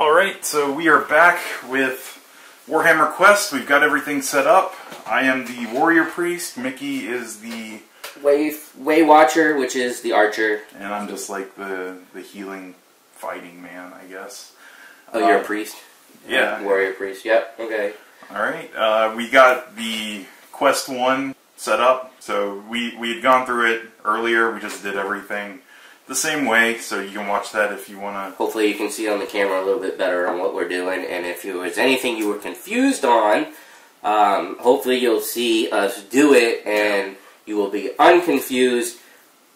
Alright, so we are back with Warhammer Quest. We've got everything set up. I am the Warrior Priest. Mickey is the Way Watcher, which is the Archer. And I'm just like the healing fighting man, I guess. Oh, you're a priest? Yeah. Warrior Priest, yep, okay. Alright, we got the Quest 1 set up. So we had gone through it earlier. We just did everything the same way, so you can watch that if you want to. Hopefully you can see on the camera a little bit better on what we're doing, and if there was anything you were confused on, hopefully you'll see us do it, and you will be unconfused.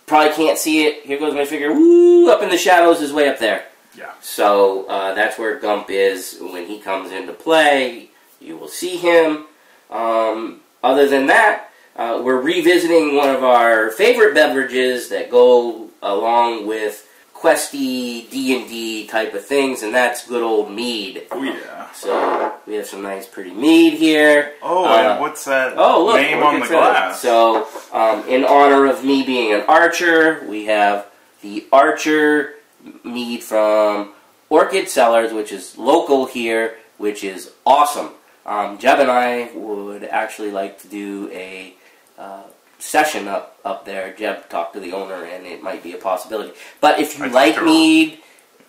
Probably can't see it. Here goes my finger. Woo! Up in the shadows is way up there. Yeah. So that's where Gump is when he comes into play. You will see him. Other than that, we're revisiting one of our favorite beverages that go along with questy D&D type of things, and that's good old mead. Oh yeah. So we have some nice pretty mead here. Oh, and what's that look, name on the glass? So in honor of me being an archer, we have the Archer mead from Orchid Cellars, which is local here, which is awesome. Jeb and I would actually like to do a session up there. Jeb talked to the owner, and it might be a possibility. But if you like mead,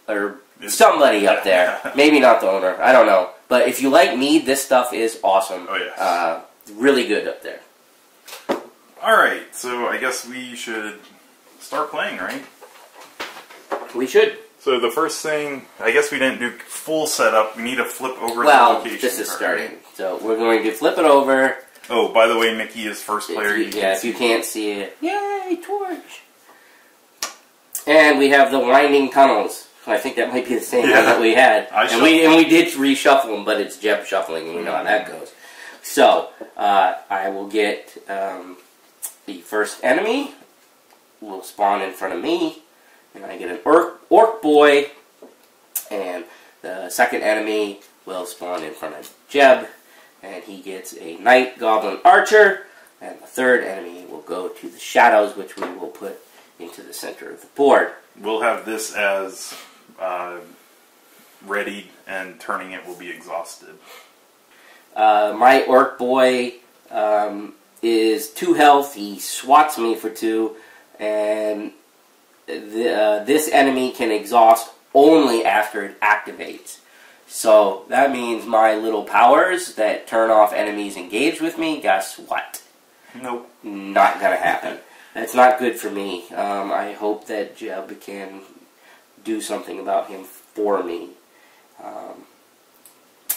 or somebody up there, maybe not the owner, I don't know. But if you like mead, this stuff is awesome. Oh yes. Really good up there. Alright, so I guess we should start playing, right? We should. So the first thing, I guess we didn't do full setup. We need to flip over the location. This is starting. So we're going to flip it over. Oh, by the way, Mickey is first player. If you can't see it. Yay, torch! And we have the winding tunnels. I think that might be the same one that we had. And we did reshuffle them, but it's Jeb shuffling, and we know how that goes. So, I will get the first enemy. Will spawn in front of me. And I get an orc boy. And the second enemy will spawn in front of Jeb. And he gets a Knight Goblin Archer. And the third enemy will go to the shadows, which we will put into the center of the board. We'll have this as readied, and turning it will be exhausted. My orc boy is 2 health. He swats me for 2. And this enemy can exhaust only after it activates. So that means my little powers that turn off enemies engaged with me, guess what? Nope. Not gonna happen. That's not good for me. I hope that Jeb can do something about him for me.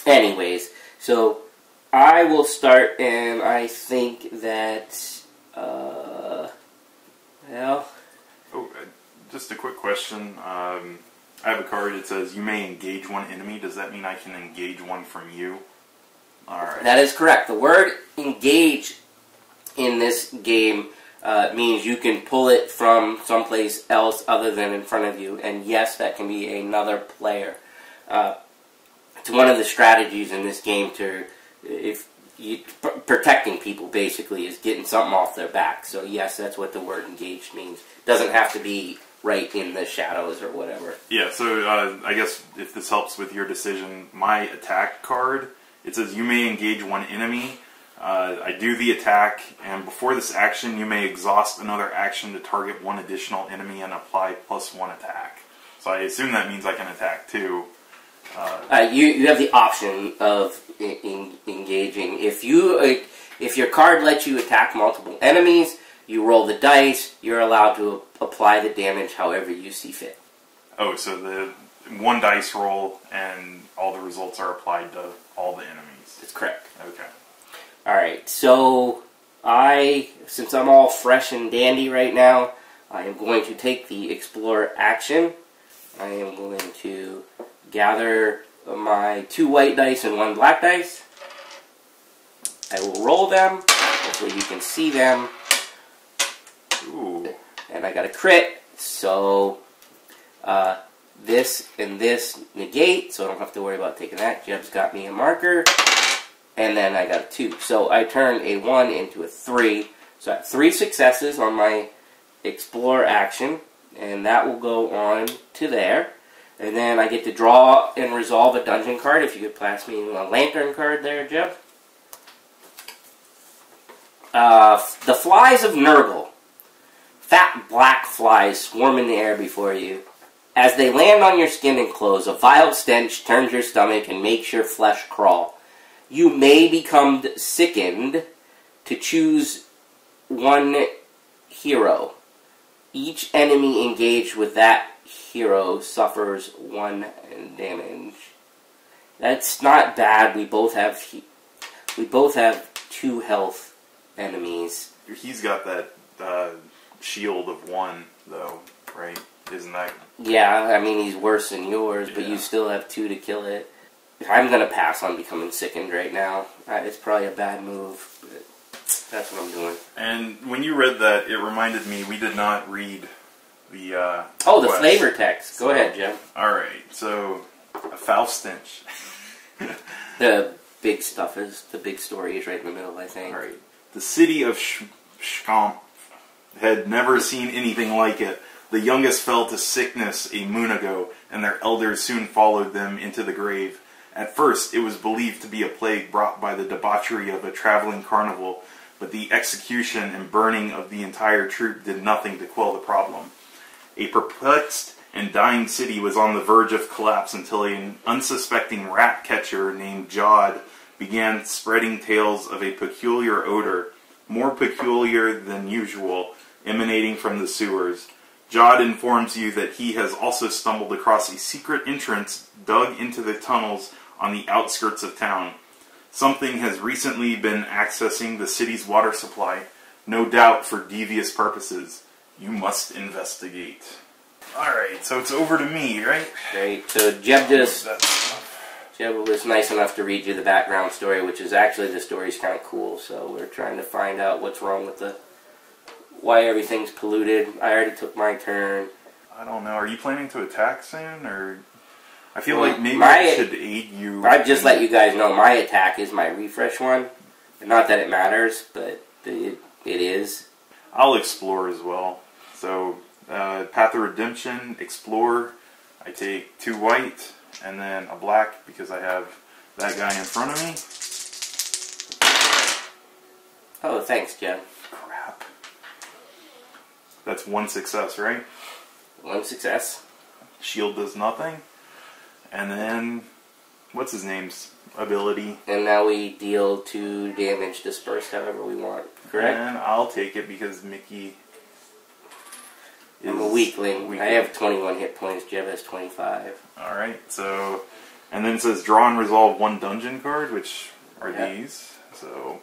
Anyways, so I will start, and I think that, well... Oh, just a quick question. I have a card that says you may engage one enemy. Does that mean I can engage one from you? Alright. That is correct. The word engage in this game means you can pull it from someplace else other than in front of you. And yes, that can be another player. It's one of the strategies in this game protecting people, basically, is getting something off their back. So yes, that's what the word engaged means. Doesn't have to be right in the shadows or whatever. Yeah, so I guess if this helps with your decision, my attack card, it says you may engage one enemy. I do the attack, and before this action, you may exhaust another action to target one additional enemy and apply +1 attack. So I assume that means I can attack too. You have the option of engaging. If your card lets you attack multiple enemies, you roll the dice. You're allowed to apply the damage however you see fit. Oh, so the one dice roll and all the results are applied to all the enemies. That's correct. Okay. Alright, so since I'm all fresh and dandy right now, I am going to take the Explorer action. I am going to gather my 2 white dice and 1 black dice. I will roll them. Hopefully you can see them. Ooh. And I got a crit, so this and this negate, so I don't have to worry about taking that. Jeb's got me a marker. And then I got a 2. So I turn a 1 into a 3. So I have 3 successes on my Explore action. And that will go on to there. And then I get to draw and resolve a dungeon card. If you could pass me a lantern card there, Jeb. The Flies of Nurgle. Fat black flies swarm in the air before you. As they land on your skin and clothes, a vile stench turns your stomach and makes your flesh crawl. You may become sickened to choose one hero. Each enemy engaged with that hero suffers 1 damage. That's not bad. We both have 2 health enemies. He's got that shield of 1, though, right? Isn't that? Yeah, I mean he's worse than yours, but you still have 2 to kill it. I'm gonna pass on becoming sickened right now. It's probably a bad move, but that's what I'm doing. And when you read that, it reminded me we did not read the the flavor text. Go ahead, Jim. Alright, so a foul stench. The big stuff is, the big story is right in the middle, I think. Alright. The city of Shkamp had never seen anything like it. The youngest fell to sickness a moon ago, and their elders soon followed them into the grave. At first, it was believed to be a plague brought by the debauchery of a traveling carnival, but the execution and burning of the entire troop did nothing to quell the problem. A perplexed and dying city was on the verge of collapse until an unsuspecting rat catcher named Jod began spreading tales of a peculiar odor, more peculiar than usual, emanating from the sewers. Jod informs you that he has also stumbled across a secret entrance dug into the tunnels on the outskirts of town. Something has recently been accessing the city's water supply, no doubt for devious purposes. You must investigate. Alright, so it's over to me, right? Great. So Jeb was nice enough to read you the background story, which is actually, the story's kind of cool, so we're trying to find out what's wrong with why everything's polluted. I already took my turn. I don't know. Are you planning to attack soon, or? I feel like maybe I should aid you. I'd just let you guys know my attack is my refresh one. Not that it matters, but it is. I'll explore as well. So, Path of Redemption, explore. I take 2 white and then a black because I have that guy in front of me. Oh, thanks, Jen. Crap. That's 1 success, right? 1 success. Shield does nothing. And then, what's his name's ability? And now we deal 2 damage dispersed however we want, correct? And I'll take it because Mickey is I'm a weakling. I have 21 hit points, Jeb has 25. Alright, so, and then it says draw and resolve 1 dungeon card, which are these. So,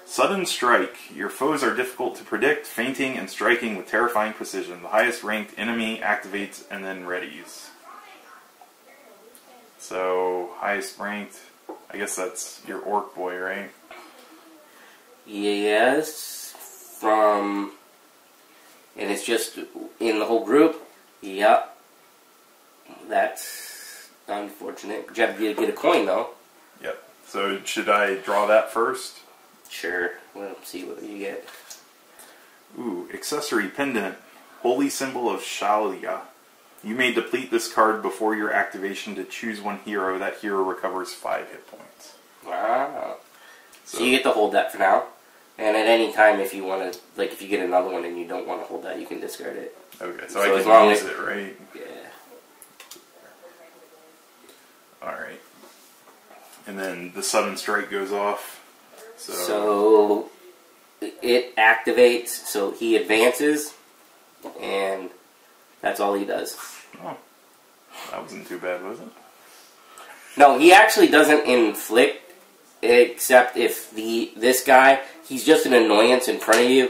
Sudden Strike. Your foes are difficult to predict, feinting and striking with terrifying precision. The highest ranked enemy activates and then readies. So, highest ranked, I guess that's your orc boy, right? Yes, and it's just in the whole group? Yep. That's unfortunate. Jeb did get a coin, though. Yep. So, should I draw that first? Sure. Let's see what you get. Ooh, accessory pendant. Holy symbol of Shalia. You may deplete this card before your activation to choose 1 hero. That hero recovers 5 hit points. Wow. So you get to hold that for now. And at any time, if you want to, like, if you get another one and you don't want to hold that, you can discard it. Okay, so I can use it, right? Yeah. Alright. And then the Sudden Strike goes off. So it activates, so he advances, and that's all he does. Oh, that wasn't too bad, was it? No, he actually doesn't inflict, except if this guy, he's just an annoyance in front of you.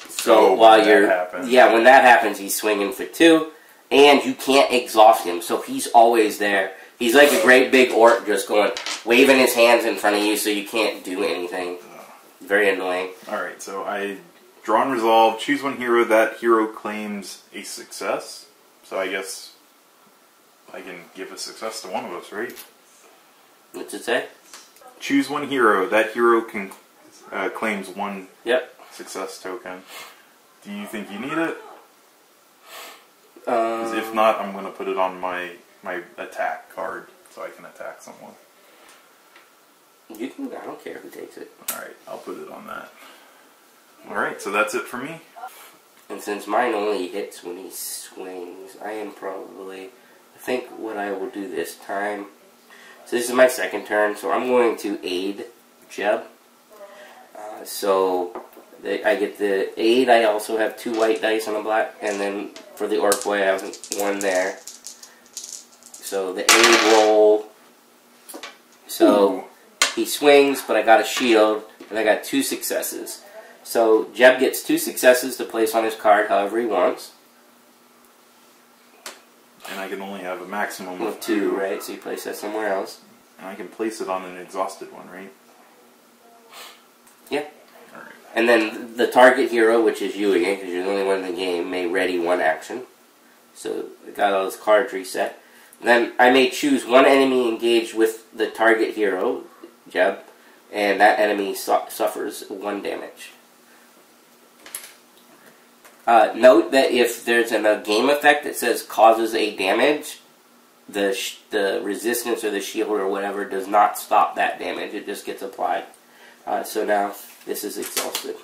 So while you're, when that happens, he's swinging for 2, and you can't exhaust him, so he's always there. He's like a great big orc just going, waving his hands in front of you so you can't do anything. Very annoying. Alright, so I draw and resolve, choose 1 hero, that hero claims a success. So I guess I can give a success to one of us, right? What's it say? Choose 1 hero, that hero can claims 1 success token. Do you think you need it? Because if not, I'm going to put it on my my attack card so I can attack someone. You can. I don't care who takes it. Alright, I'll put it on that. Alright, so that's it for me. And since mine only hits when he swings, I think what I will do this time. So this is my second turn, so I'm going to aid Jeb. So I get the aid. I also have 2 white dice on a black, and then for the orc boy, I have 1 there. So the aid roll. So he swings, but I got a shield, and I got 2 successes. So Jeb gets 2 successes to place on his card however he wants. And I can only have a maximum of 2, right? So you place that somewhere else. And I can place it on an exhausted one, right? Yeah. Alright. And then the target hero, which is you again, because you're the only one in the game, may ready 1 action. So I got all those cards reset. Then I may choose 1 enemy engaged with the target hero, Jeb, and that enemy suffers 1 damage. Note that if there's a game effect that says causes a damage, the resistance or the shield or whatever does not stop that damage. It just gets applied. So now this is exhausted.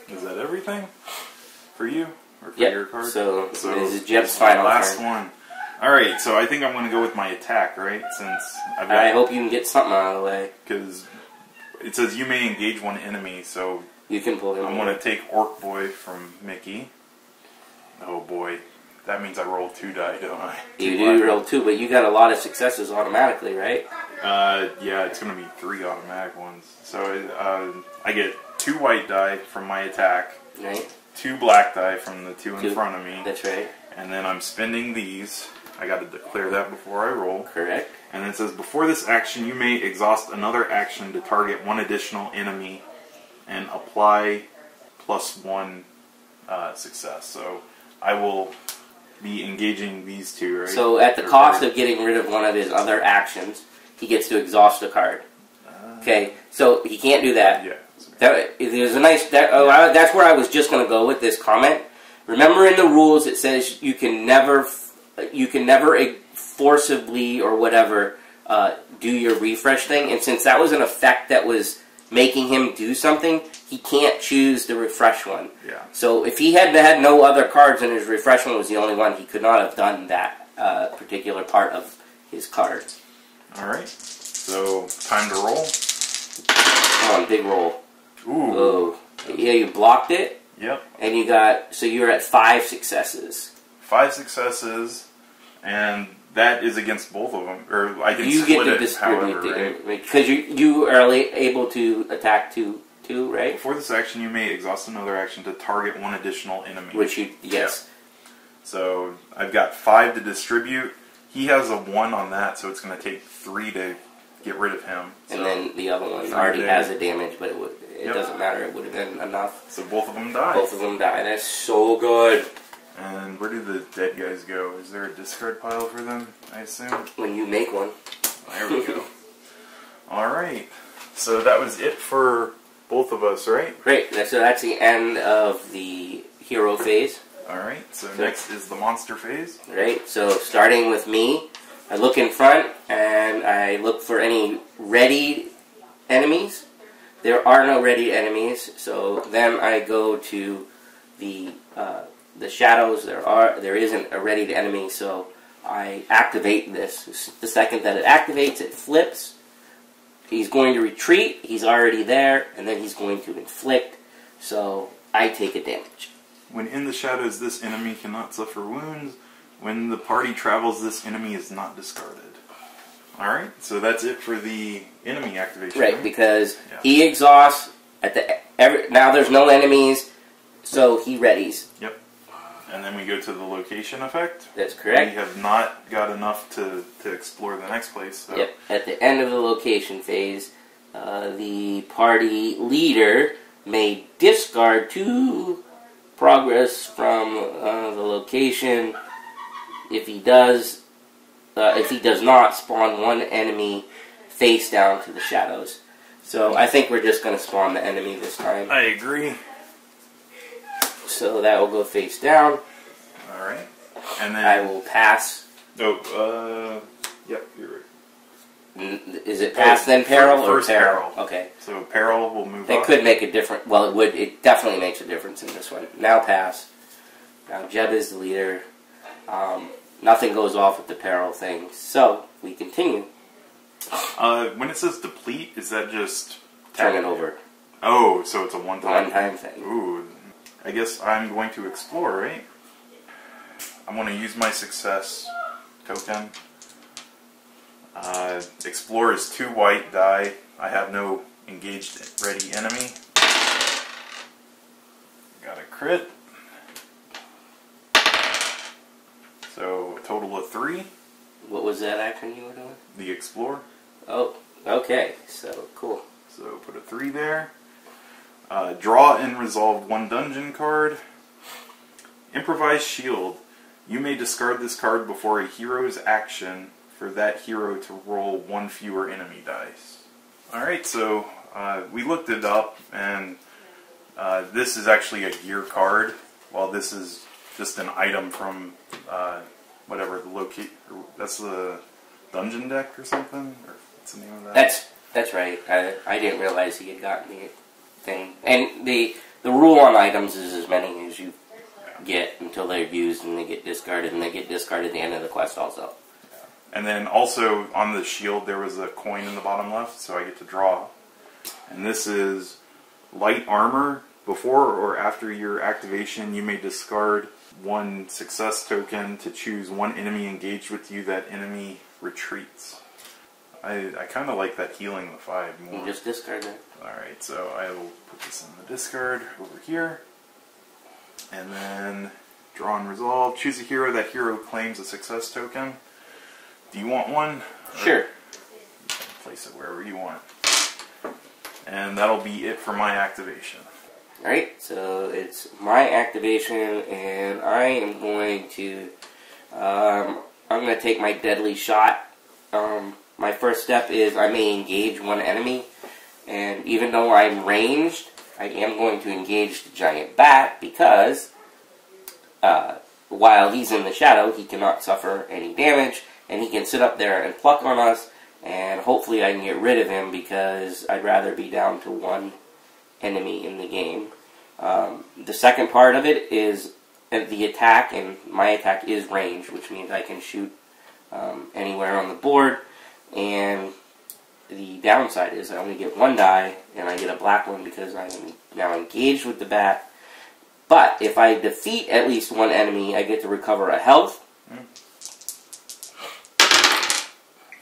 Is that everything for you or for Yep. your card? So this is Jeb's final last turn. one. All right, so I think I'm going to go with my attack, right? Since I've got, I hope you can get something out of the way. Because it says you may engage 1 enemy, so You can pull him. I'm going to take Orc Boy from Mickey. Oh boy, that means I roll 2 die, don't I? You do roll 2, but you got a lot of successes automatically, right? Yeah, it's going to be 3 automatic ones. So I get 2 white die from my attack, Right. 2 black die from the 2 in front of me, That's right. and then I'm spending these. I got to declare that before I roll. Correct. And then it says, before this action, you may exhaust another action to target 1 additional enemy and apply +1 success. So I will be engaging these 2, right? So at the cost of getting rid of one of his other actions, he gets to exhaust a card. Okay, so he can't do that. Yeah. There's a nice. That's where I was just going to go with this comment. Remember, in the rules, it says you can never forcibly or whatever do your refresh thing. And since that was an effect that was making him do something, he can't choose the refresh one. Yeah. So if he had no other cards and his refresh one was the only one, he could not have done that particular part of his card. All right. So time to roll. Come on, big roll. Ooh. Oh, yeah, you blocked it. Yep. And you got, so you're at 5 successes. 5 successes, and that is against both of them. Or I can split it, however, right? Because you are able to attack two, right? Before this action, you may exhaust another action to target 1 additional enemy. Which you, yes. Yeah. So I've got 5 to distribute. He has a 1 on that, so it's going to take 3 to get rid of him. And so then the other one already has a damage, but it doesn't matter. It would have been enough. So both of them die. Both of them die. That's so good. And where do the dead guys go? Is there a discard pile for them, I assume? When you make one. There we go. Alright. So that was it for both of us, right? Great. So that's the end of the hero phase. Alright, so next is the monster phase. Right. So starting with me, I look in front and I look for any ready enemies. There are no ready enemies, so then I go to the shadows. There isn't a ready enemy, so I activate this. The second that it activates, it flips. He's going to retreat. He's already there, and then he's going to inflict. So I take a damage. When in the shadows, this enemy cannot suffer wounds. When the party travels, this enemy is not discarded. Alright, so that's it for the enemy activation. Right, because he exhausts now there's no enemies, so he readies. Yep. And then we go to the location effect. That's correct. We have not got enough to explore the next place. So. Yep. At the end of the location phase, the party leader may discard 2 progress from the location. If he does not, spawn 1 enemy face down to the shadows. So I think we're just going to spawn the enemy this time. I agree. So that will go face down. Alright. And then I will pass Oh, yep, you're right. Is it pass then peril or first peril? Okay. So peril will move That up. could make a difference. Well, it would. It definitely makes a difference in this one. Now pass. Now Jeb is the leader. Nothing goes off with the peril thing. So we continue. When it says deplete, is that just Turn it over. Oh, so it's a one-time One-time thing. Ooh, I guess I'm going to explore, right? I'm going to use my success token. Explore is 2 white die. I have no engaged ready enemy. Got a crit. So a total of 3. What was that action you were doing? The explore. Oh, okay. So cool. So put a 3 there. Draw and resolve 1 dungeon card. Improvise shield. You may discard this card before a hero's action for that hero to roll 1 fewer enemy dice. Alright, so we looked it up, and this is actually a gear card, while this is just an item from whatever the locate. That's the dungeon deck or something? Or what's the name of that? That's right. I didn't realize he had gotten the thing. And the rule on items is as many as you get until they're used and they get discarded, and they get discarded at the end of the quest also. And then also on the shield there was a coin in the bottom left, so I get to draw. And this is light armor. Before or after your activation, you may discard 1 success token to choose 1 enemy engaged with you. That enemy retreats. I kind of like that healing the 5 more. You just discard it. Alright, so I will put this in the discard over here. And then draw and resolve. Choose a hero. That hero claims a success token. Do you want one? Sure. Place it wherever you want. And that'll be it for my activation. Alright, so it's my activation, and I am going to take my deadly shot. My first step is I may engage 1 enemy, and even though I'm ranged, I am going to engage the giant bat because while he's in the shadow, he cannot suffer any damage, and he can sit up there and pluck on us, and hopefully I can get rid of him because I'd rather be down to 1 enemy in the game. The second part of it is the attack, and my attack is ranged, which means I can shoot anywhere on the board, and the downside is I only get 1 die, and I get a black one because I am now engaged with the bat. But if I defeat at least 1 enemy, I get to recover a health.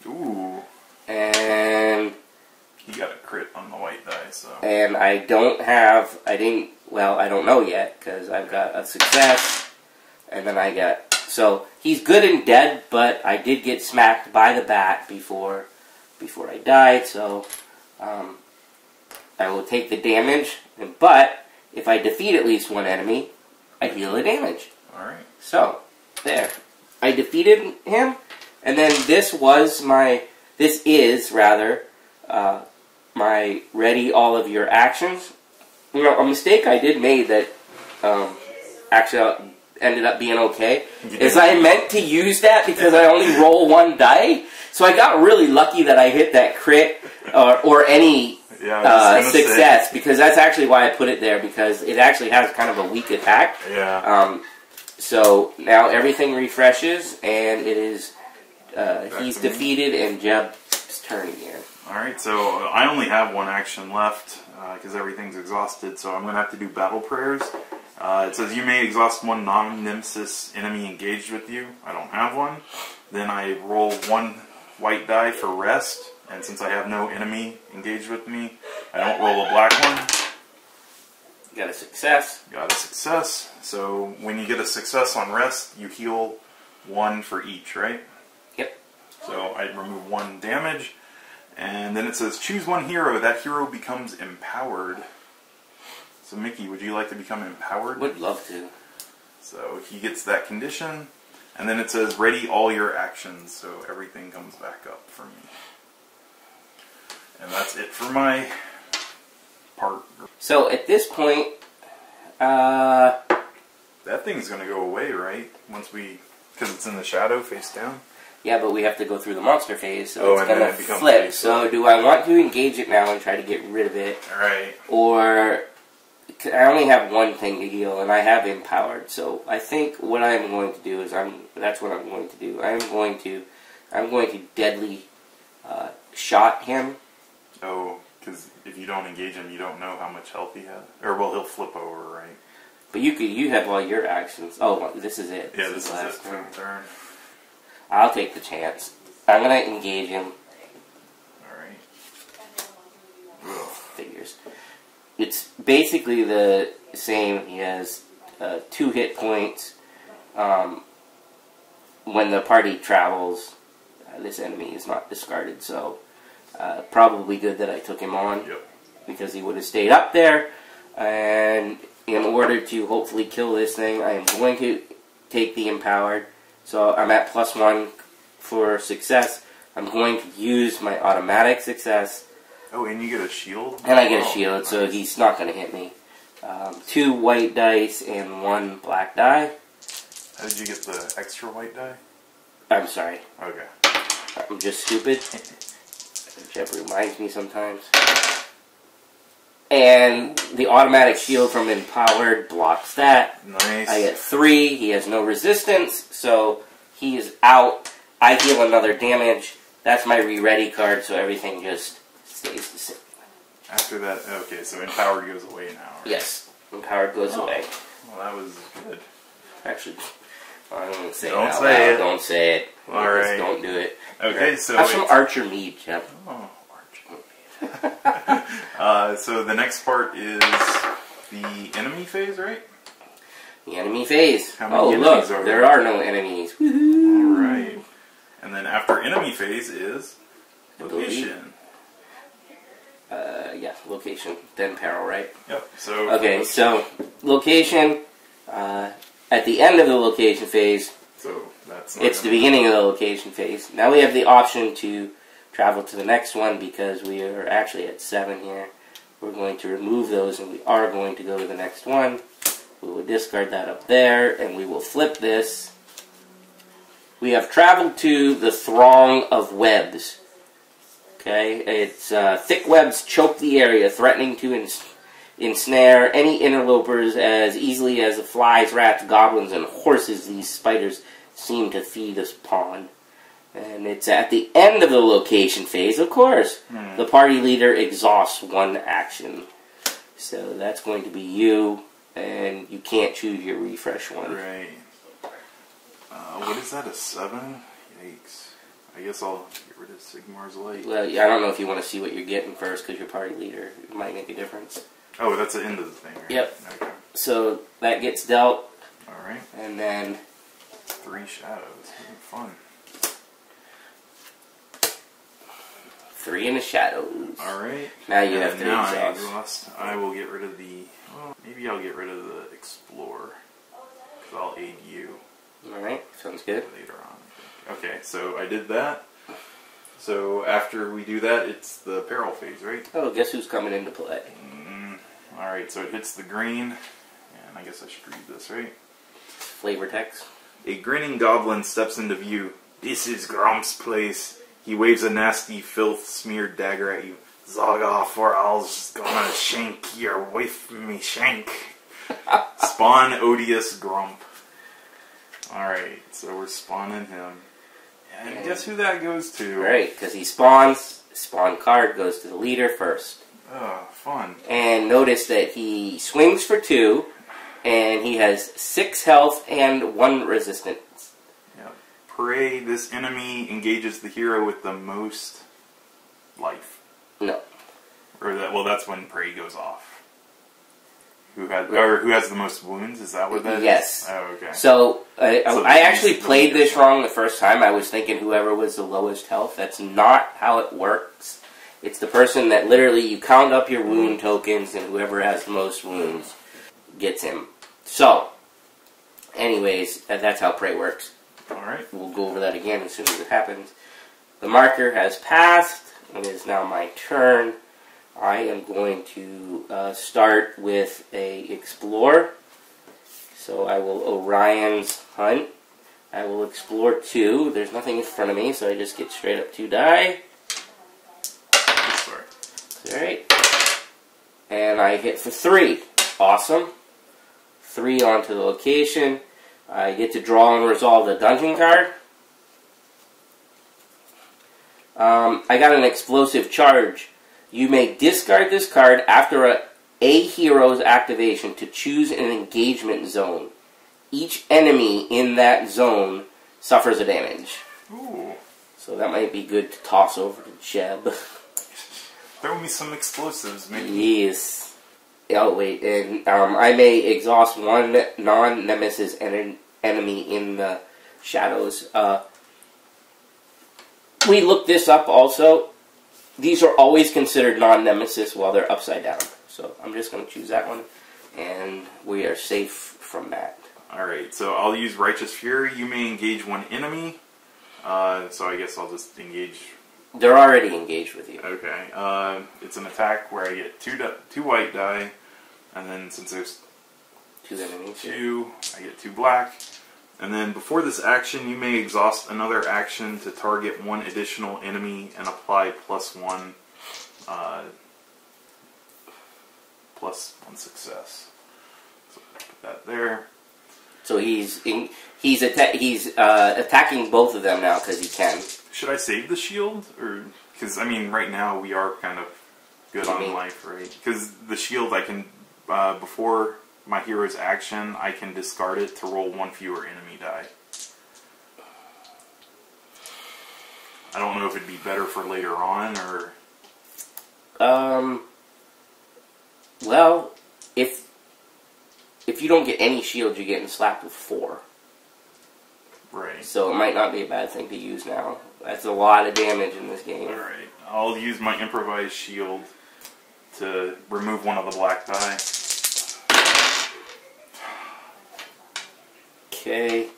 Ooh. And you got a crit on the white die, so. And I don't know yet, because I've got a success, and then I got, so he's good and dead, but I did get smacked by the bat before I died, so I will take the damage, but if I defeat at least 1 enemy, I heal the damage. Alright. So, there. I defeated him, and then this is my ready all of your actions. You know, a mistake I did made that actually ended up being okay is I meant to use that because I only roll 1 die. So I got really lucky that I hit that crit or any success, because that's actually why I put it there, because it actually has kind of a weak attack. Yeah. So now everything refreshes, and it is he's defeated, and Jeb's turn again. Alright, so I only have 1 action left because everything's exhausted, so I'm going to have to do battle prayers. It says you may exhaust 1 non-nemesis enemy engaged with you. I don't have one. Then I roll 1 white die for rest, and since I have no enemy engaged with me, I don't roll a black one. Got a success. Got a success. So when you get a success on rest, you heal 1 for each, right? Yep. So I remove 1 damage. And then it says, choose 1 hero. That hero becomes empowered. So Mickey, would you like to become empowered? Would love to. So he gets that condition. And then it says, ready all your actions. So everything comes back up for me. And that's it for my part. So at this point, that thing's going to go away, right? Once we Because it's in the shadow, face down? Yeah, but we have to go through the monster phase, so it's and going then to it becomes flip. face So up. do I want to engage it now and try to get rid of it? Alright. Or I only have one thing to heal, and I have empowered. So I think what I'm going to do is that's what I'm going to do. I'm going to deadly shot him. Oh, because if you don't engage him, you don't know how much health he has. Or, well, he'll flip over, right? But you have all your actions. Oh, this is it. Yeah, this is it last for the turn. I'll take the chance. I'm going to engage him. Alright. Figures. It's basically the same. He has 2 hit points. When the party travels, this enemy is not discarded, so probably good that I took him on. Yep. Because he would have stayed up there. And in order to hopefully kill this thing, I am going to take the empowered. So I'm at +1 for success. I'm going to use my automatic success. Oh, and you get a shield? And I get a shield, nice. so he's not going to hit me. 2 white dice and 1 black die. How did you get the extra white die? I'm sorry. Okay. I'm just stupid. Jeff reminds me sometimes. And the automatic shield from Empowered blocks that. Nice. I get 3. He has no resistance, so he is out. I heal another damage. That's my re-ready card, so everything just stays the same. After that, okay, so Empowered goes away now, right? Yes, Empowered goes away. Well, that was good. Actually, I don't say Don't it out say loud. it. Don't say it. All right. Don't do it. Okay, so have some Archer mead, Jeff. Oh, Archer. So the next part is the enemy phase, right? The enemy phase. How many Oh, enemies look, are there there? are no enemies. Woohoo! All right. And then after enemy phase is location. Yeah, location. Then peril, right? Yep. So Okay, so location. At the end of the location phase, So that's not it's the gonna- beginning of the location phase. Now we have the option to travel to the next one because we are actually at 7 here. We're going to remove those and we are going to go to the next one. We will discard that up there and we will flip this. We have traveled to the throng of webs. Okay, it's thick webs choke the area, threatening to ensnare any interlopers as easily as the flies, rats, goblins, and horses these spiders seem to feed us upon. And it's at the end of the location phase, of course. The party leader exhausts 1 action. So that's going to be you, and you can't choose your refresh one. Right. What is that, a 7? Yikes. I guess I'll get rid of Sigmar's Light. Well, I don't know if you want to see what you're getting first, because your party leader might make a difference. Oh, that's the end of the thing, right? Yep. Okay. So that gets dealt, Alright. and then 3 shadows. Fun. 3 in the shadows. Alright. Now you have to now I exhaust. exhaust. I will get rid of the... Well, maybe I'll get rid of the Explorer. Because I'll aid you Alright, sounds good. later on. Okay, so I did that. So after we do that, it's the peril phase, right? Oh, guess who's coming into play? Alright, so it hits the green. And I guess I should read this, right? Flavor text. A grinning goblin steps into view. This is Grump's place. He waves a nasty, filth-smeared dagger at you. Zog off, or I'll just gonna shank your wife me shank. Spawn odious Grump. Alright, so we're spawning him. And guess who that goes to? Right, because he spawns. Spawn card goes to the leader first. Oh, fun. And notice that he swings for 2, and he has 6 health and 1 resistance. Yep. Pray this enemy engages the hero with the most life. No. Or that, well, that's when Prey goes off. Who has the most wounds? Is that what that Yes. is? Oh, okay. So, So I actually the played leader. this wrong the first time. I was thinking whoever was the lowest health. That's not how it works. It's the person that literally you count up your wound tokens, and whoever has the most wounds gets him. So, anyways, that's how Prey works. Alright. We'll go over that again as soon as it happens. The marker has passed. It is now my turn. I am going to start with a Explore. So I will Orion's Hunt. I will explore 2. There's nothing in front of me, so I just get straight up 2 die. Sorry. Alright. And I hit for 3. Awesome. 3 onto the location. I get to draw and resolve the dungeon card. I got an explosive charge. You may discard this card after a hero's activation to choose an engagement zone. Each enemy in that zone suffers a damage. Ooh. So that might be good to toss over to Jeb. Throw me some explosives, maybe. Yes. Oh, wait, and I may exhaust one non-nemesis enemy in the shadows. We looked this up also. These are always considered non-nemesis while they're upside down. So I'm just going to choose that one, and we are safe from that. Alright, so I'll use Righteous Fury. You may engage one enemy. So I guess I'll just engage. They're already engaged with you. Okay. It's an attack where I get two white die, and then since there's 2 enemies. 2, I get 2 black. And then before this action, you may exhaust another action to target 1 additional enemy and apply +1 success. So put that there. So he's attacking both of them now because he can. Should I save the shield, or because I mean right now we are kind of good on life, right? Because the shield I can before my hero's action I can discard it to roll 1 fewer enemy die. I don't know if it'd be better for later on or. Well, if you don't get any shield, you're getting slapped with 4. Right. So it might not be a bad thing to use now. That's a lot of damage in this game. Alright. I'll use my improvised shield to remove 1 of the black die. Okay.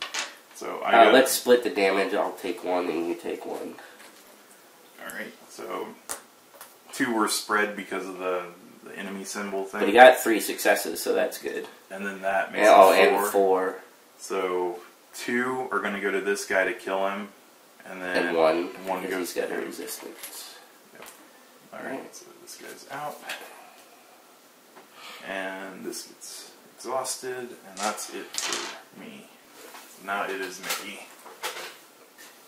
So let's split the damage. I'll take 1 and you take 1. Alright. So 2 were spread because of the enemy symbol thing. But he got 3 successes, so that's good. And then that makes it 4. And 4. So 2 are going to go to this guy to kill him, and then 1 goes he's got to a him. resistance. Yep. Alright, so this guy's out. And this gets exhausted, and that's it for me. Now it is Mickey.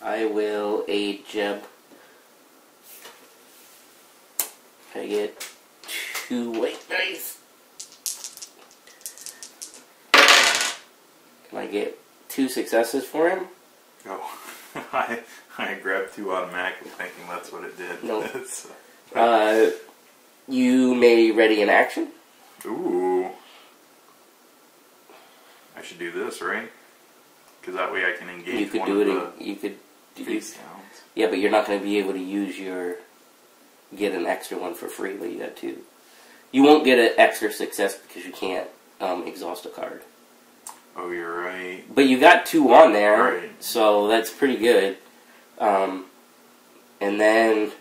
I will aid Jeb. I get 2 white dice. Can I get 2 successes for him? Oh, I grabbed 2 automatically thinking that's what it did. Nope. You may ready an action. Ooh. I should do this, right? Because that way I can engage You could one do of it. the You could. face downs. Yeah, but you're not going to be able to use get an extra one for free, but you got 2. You won't get an extra success because you can't exhaust a card. Oh, you're right. But you got 2 on there, Right. so that's pretty good. And then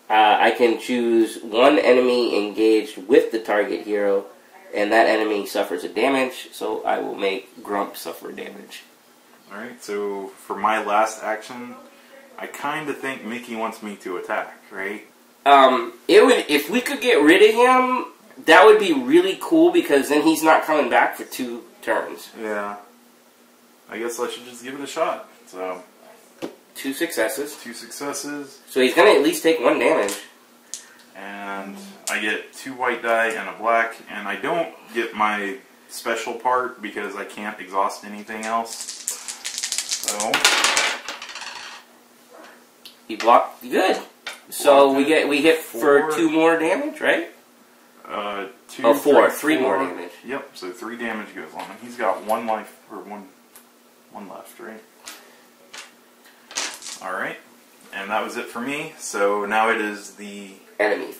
I can choose 1 enemy engaged with the target hero, and that enemy suffers a damage, so I will make Grump suffer damage. Alright, so for my last action, I kind of think Mickey wants me to attack, right? If we could get rid of him, that would be really cool because then he's not coming back for 2 turns. Yeah. I guess I should just give it a shot. So 2 successes. 2 successes. So he's going to at least take 1 damage. And I get 2 white die and a black, and I don't get my special part because I can't exhaust anything else. So He blocked good. So we hit for 2 more damage, right? 2, Oh, 4. 3 more damage. Yep, so 3 damage goes on him. He's got 1 life, or one left, right? Alright, and that was it for me. So now it is the Enemy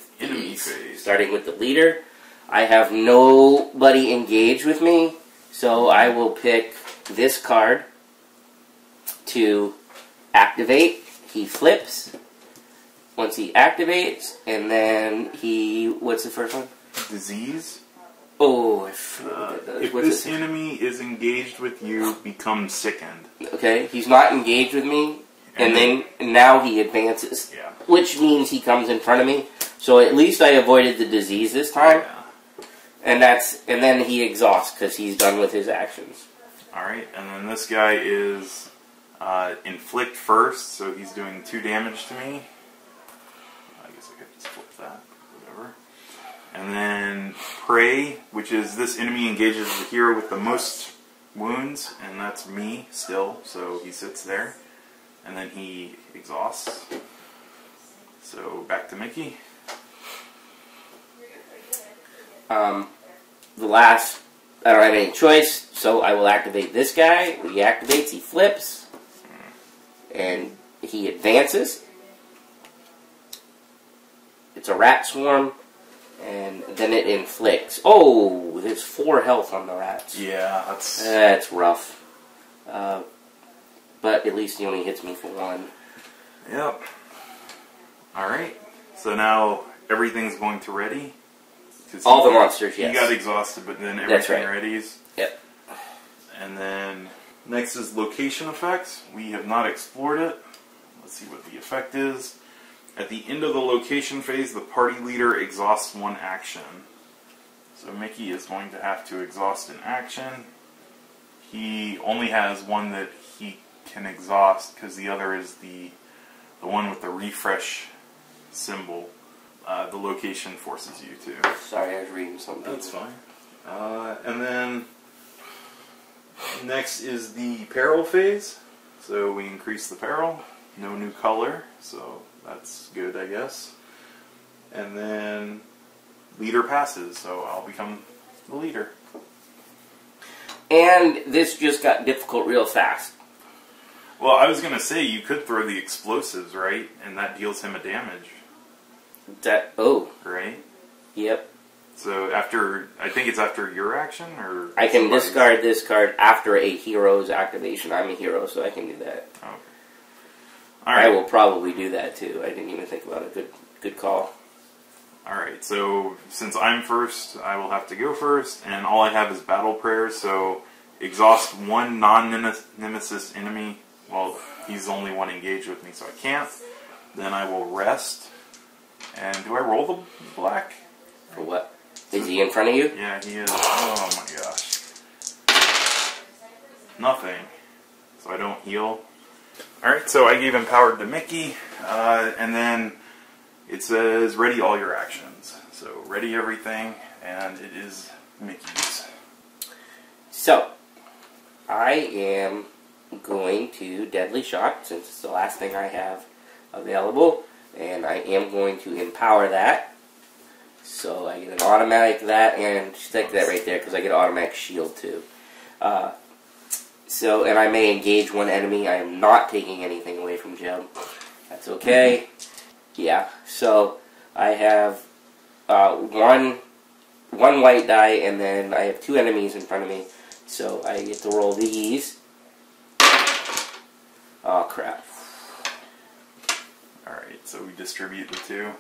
phase. Starting with the leader. I have nobody engaged with me, so I will pick this card to activate. He flips. Once he activates, and then what's the first one? Disease. Oh, I forget what that does. If What's this it? enemy is engaged with you, become sickened. Okay, he's not engaged with me, and then now he advances. Yeah. Which means he comes in front of me. So at least I avoided the disease this time. Yeah. And then he exhausts because he's done with his actions. Alright, and then this guy is inflict first, so he's doing 2 damage to me. I guess I could just flip that. Whatever. And then Prey, which is this enemy engages the hero with the most wounds, and that's me still, so he sits there. And then he exhausts. So back to Mickey. The last, I don't have any choice, so I will activate this guy. When he activates, he flips, and he advances. It's a rat swarm, and then it inflicts. Oh, there's 4 health on the rats. Yeah, That's rough. But at least he only hits me for 1. Yep. Alright, so now everything's going to ready. All the monsters, yes. He got exhausted, but then That's everything right. readies. Yep. And then next is location effects. We have not explored it. Let's see what the effect is. At the end of the location phase, the party leader exhausts 1 action. So Mickey is going to have to exhaust an action. He only has 1 that he can exhaust because the other is the one with the refresh symbol. The location forces you to. Sorry, I was reading something. That's fine. And then next is the peril phase. So we increase the peril. No new color, so that's good, I guess. And then leader passes, so I'll become the leader. And this just got difficult real fast. Well, I was going to say you could throw the explosives, right? And that deals him a damage. Right? Yep. So after, I think it's after your action, or I can somebody's? discard this card after a hero's activation. I'm a hero, so I can do that. Okay. All right. I will probably do that too. I didn't even think about it. Good call. Alright, so since I'm first, I will have to go first, and all I have is battle prayers, so exhaust 1 non-nemesis enemy. Well, he's the only one engaged with me, so I can't. Then I will rest. And do I roll the black? For what? Is he in front of you? Yeah, he is. Oh my gosh. Nothing. So I don't heal. Alright, so I gave Empowered to Mickey, and then it says ready all your actions. So ready everything, and it is Mickey's. So, I am going to Deadly Shot, since it's the last thing I have available, and I am going to empower that. So I get an automatic that, and stick that right there, because I get an automatic shield too. And I may engage 1 enemy. I am not taking anything away from Jim. That's okay. Yeah, so I have 1 white die, and then I have 2 enemies in front of me. So I get to roll these. Oh, crap. Alright, so we distribute the 2.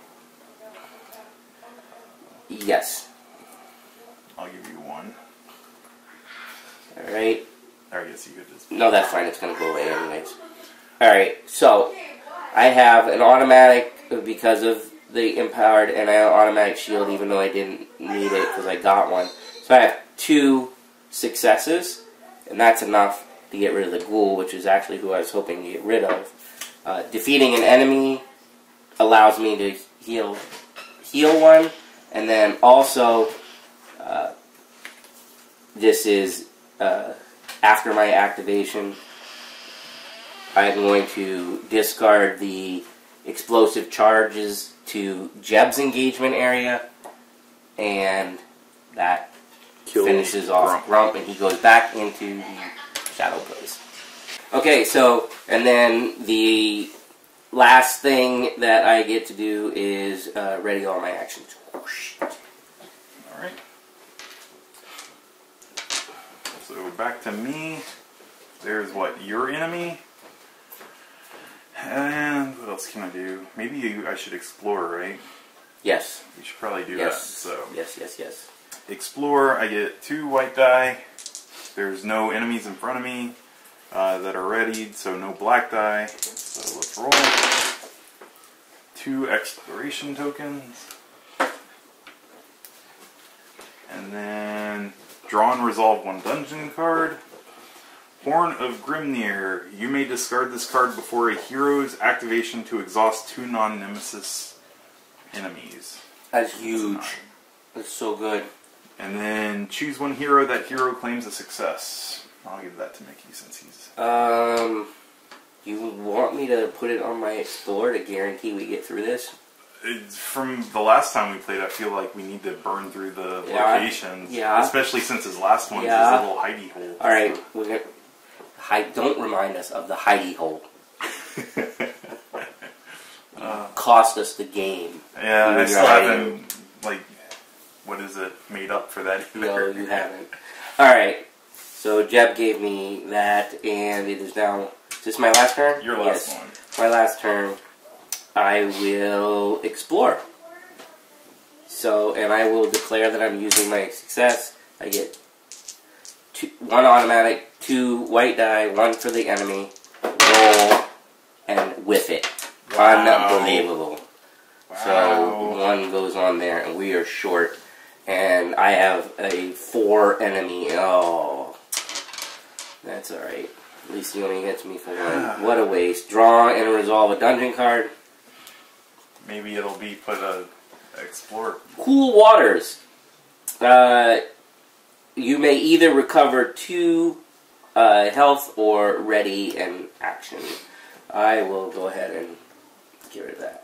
Yes. I'll give you 1. Alright. Or I guess you could just... No, that's fine. It's going to go away anyways. Alright, so I have an automatic because of the empowered, and I have an automatic shield even though I didn't need it because I got 1. So I have 2 successes, and that's enough to get rid of the ghoul, which is actually who I was hoping to get rid of. Defeating an enemy allows me to heal 1, and then also this is after my activation. I'm going to discard the explosive charges to Jeb's engagement area, and that finishes off Grump, and he goes back into the shadow place. Okay, so, and then the last thing that I get to do is ready all my actions. Alright. So back to me. There's what? Your enemy? And what else can I do? Maybe I should explore, right? Yes. We should probably do Yes. that. So Yes. explore, I get 2 white die. There's no enemies in front of me that are readied, so no black die. So let's roll. 2 exploration tokens. And then draw and resolve 1 dungeon card. Horn of Grimnir. You may discard this card before a hero's activation to exhaust 2 non-nemesis enemies. That's huge. That's so good. And then choose 1 hero. That hero claims a success. I'll give that to Mickey since he's... You want me to put it on my Explorer to guarantee we get through this? From the last time we played, I feel like we need to burn through the locations. Yeah. Especially since his last one is a little hidey hole. Alright, we're gonna... Don't remind us of the hidey hole. Cost us the game. Yeah, I still haven't, like, what is it, made up for that either. No, you haven't. Alright, so Jeb gave me that, and it is now... Is this my last turn? Your last one. My last turn. I will explore. So, and I will declare that I'm using my success. I get 1 automatic, 2 white die, 1 for the enemy, roll, and whiff it. Wow. Unbelievable. Wow. So, 1 goes on there, and we are short. And I have a 4 enemy. Oh, that's alright. At least he only hits me for 1. What a waste. Draw and resolve a dungeon card. Maybe it'll be put a explore. Cool Waters. You may either recover 2 health or ready an action. I will go ahead and get rid of that.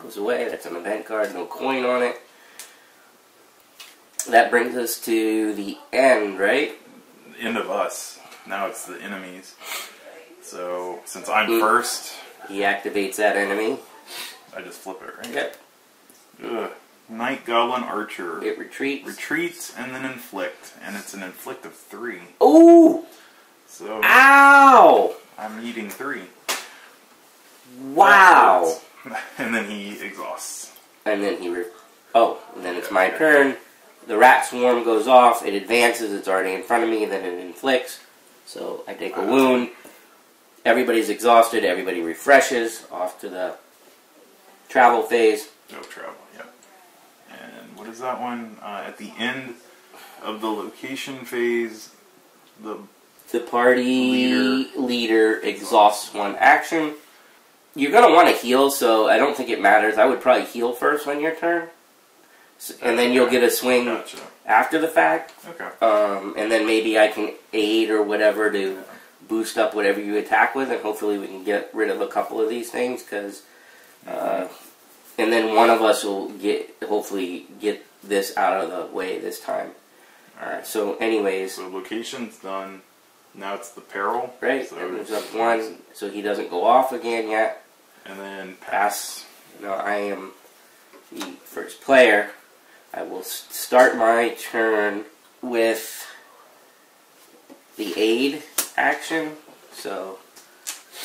Goes away. That's an event card. No coin on it. That brings us to the end, right? End of us. Now it's the enemies. So, since I'm first... He activates that enemy. I just flip it, right? Yep. Ugh. Night Goblin Archer. It retreats. Retreats and then inflict. And it's an inflict of 3. Ooh! So... Ow! I'm eating 3. Wow! And then he exhausts. And then he... and then it's my turn. The rat swarm goes off. It advances. It's already in front of me. And then it inflicts. So I take a wound. Everybody's exhausted. Everybody refreshes. Off to the travel phase. No travel, yep. And what is that one? At the end of the location phase, the party leader exhausts 1 action. You're going to want to heal, so I don't think it matters. I would probably heal first on your turn. And then you'll get a swing after the fact. Okay. And then maybe I can aid or whatever to boost up whatever you attack with, and hopefully we can get rid of a couple of these things, because... and then one of us will hopefully get this out of the way this time. Alright, so anyways... So location's done. Now it's the peril. Right, so and moves up 1, so he doesn't go off again yet. And then pass. Now I am the first player. I will start my turn with the aid action. So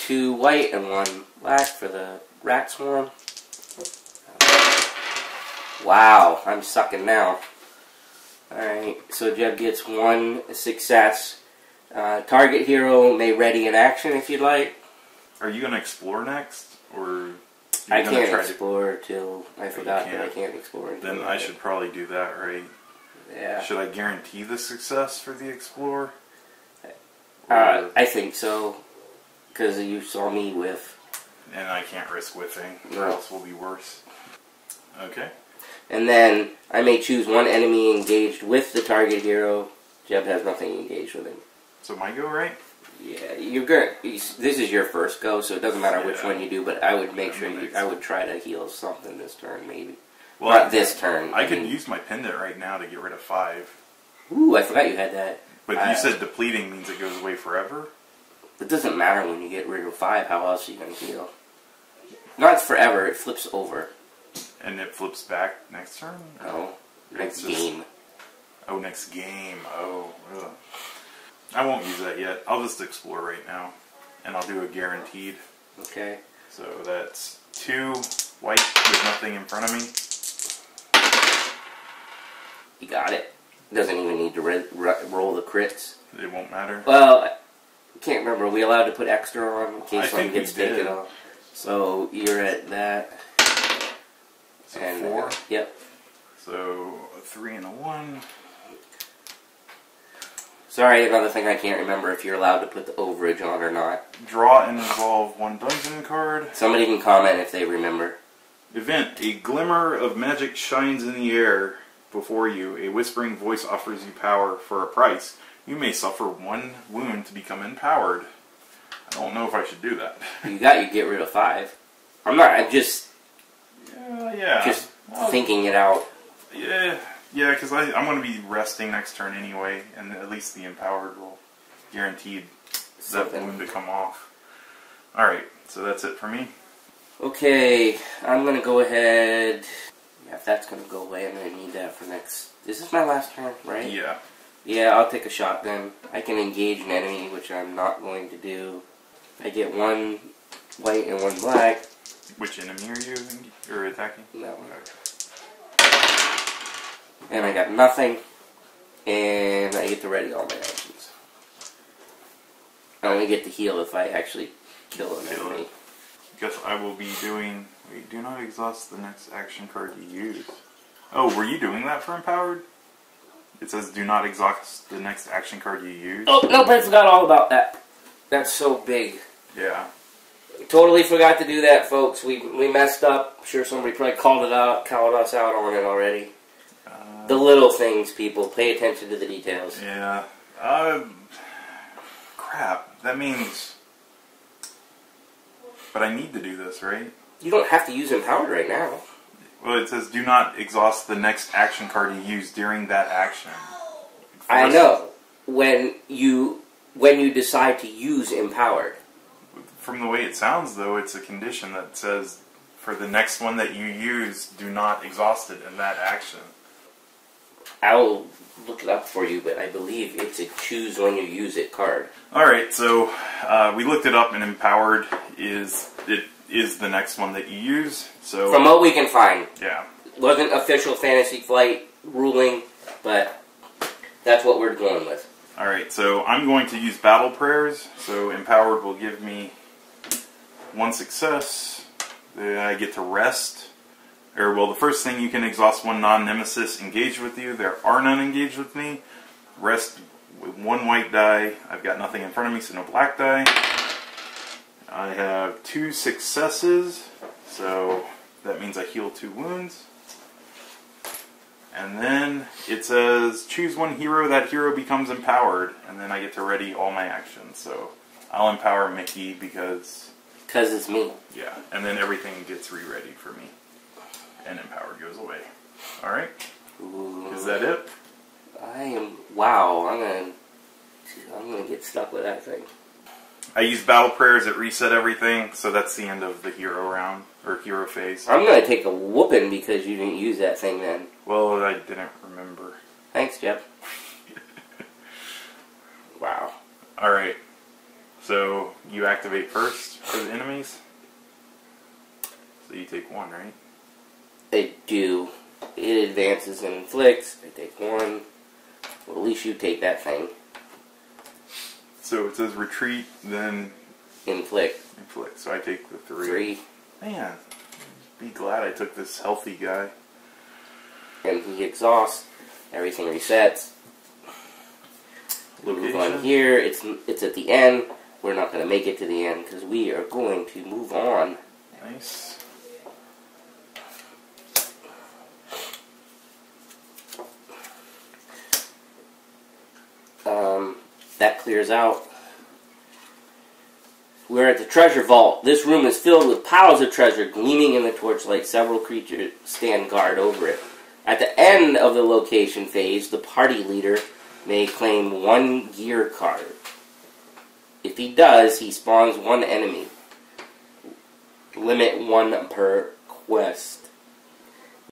2 white and 1 black for the rat swarm. Wow, I'm sucking now. Alright, so Jeb gets 1 success. Target hero may ready an action if you'd like. Are you going to explore next? Or I can't explore till I forgot that I can't explore. Then I should probably do that, right? Yeah. Should I guarantee the success for the explore? I think so, because you saw me whiff. And I can't risk whiffing, or else will be worse. Okay. And then I may choose 1 enemy engaged with the target hero. Jeb has nothing engaged with him. So my go, right? Yeah, you're good. This is your first go, so it doesn't matter which one you do. But I would make sure I would try to heal something this turn, maybe. Well, not this turn. I could use my pendant right now to get rid of 5. Ooh, I forgot you had that. But you said depleting means it goes away forever? It doesn't matter when you get rid of 5. How else are you going to heal? Not forever. It flips over. And it flips back next turn? No. Next game. Oh, next game. Oh, ugh. I won't use that yet. I'll just explore right now. And I'll do a guaranteed. Okay. So that's 2 white with nothing in front of me. You got it. Doesn't even need to roll the crits. It won't matter. Well, I can't remember. Are we allowed to put extra on in case something gets we did. taken off? So you're at that. So And 4. Yep. So a 3 and a 1. Sorry, another thing I can't remember if you're allowed to put the overage on or not. Draw and resolve 1 dungeon card. Somebody can comment if they remember. Event. A glimmer of magic shines in the air before you. A whispering voice offers you power for a price. You may suffer 1 wound to become empowered. I don't know if I should do that. You got you get rid of 5. I'm just Well, thinking it out. Yeah, because I'm going to be resting next turn anyway, and at least the empowered will guaranteed that wound to come off. Alright, so that's it for me. Okay, I'm going to go ahead. Yeah, if that's going to go away, I'm going to need that for next. This is my last turn, right? Yeah. Yeah, I'll take a shot then. I can engage an enemy, which I'm not going to do. I get 1 white and 1 black. Which enemy are you attacking? That one. And I got nothing. And I get to ready all my actions. I only get to heal if I actually kill an enemy. Guess I will be doing... Wait, do not exhaust the next action card you use. Oh, were you doing that for Empowered? It says do not exhaust the next action card you use. Oh, nope, I forgot all about that. That's so big. Yeah. Totally forgot to do that, folks. We messed up. I'm sure somebody probably called us out on it already. The little things, people. Pay attention to the details. Yeah. Crap. That means... But I need to do this, right? You don't have to use Empowered right now. Well, it says do not exhaust the next action card you use during that action. I know. When you decide to use Empowered. From the way it sounds, though, it's a condition that says for the next one that you use, do not exhaust it in that action. I'll look it up for you, but I believe it's a choose when you use it card. Alright, so we looked it up, and Empowered is the next one that you use. So from what we can find. Yeah. Wasn't official Fantasy Flight ruling, but that's what we're going with. Alright, so I'm going to use Battle Prayers. So Empowered will give me 1 success. Then I get to rest. Or, well, the first thing, you can exhaust 1 non-nemesis engaged with you. There are none engaged with me. Rest with 1 white die. I've got nothing in front of me, so no black die. I have 2 successes, so that means I heal 2 wounds. And then it says, choose 1 hero, that hero becomes empowered, and then I get to ready all my actions. So I'll empower Mickey because it's me. Yeah, and then everything gets re-readied for me. And empowered goes away. Alright? Is that it? Wow, I'm gonna get stuck with that thing. I use Battle Prayers, it reset everything, so that's the end of the hero round, or hero phase. I'm gonna take a whooping because you didn't use that thing then. Well, I didn't remember. Thanks, Jeff. Wow. Alright. So, you activate first for the enemies? So you take 1, right? I do. It advances and inflicts. I take 1. Well, at least you take that thing. So it says retreat, then... Inflict. Inflict. So I take the 3. 3. Man, be glad I took this healthy guy. And he exhausts. Everything resets. Location. Move on here. It's at the end. We're not going to make it to the end because we are going to move on. Nice. That clears out. We're at the treasure vault. This room is filled with piles of treasure gleaming in the torchlight. Several creatures stand guard over it. At the end of the location phase, the party leader may claim 1 gear card. If he does, he spawns 1 enemy. Limit 1 per quest.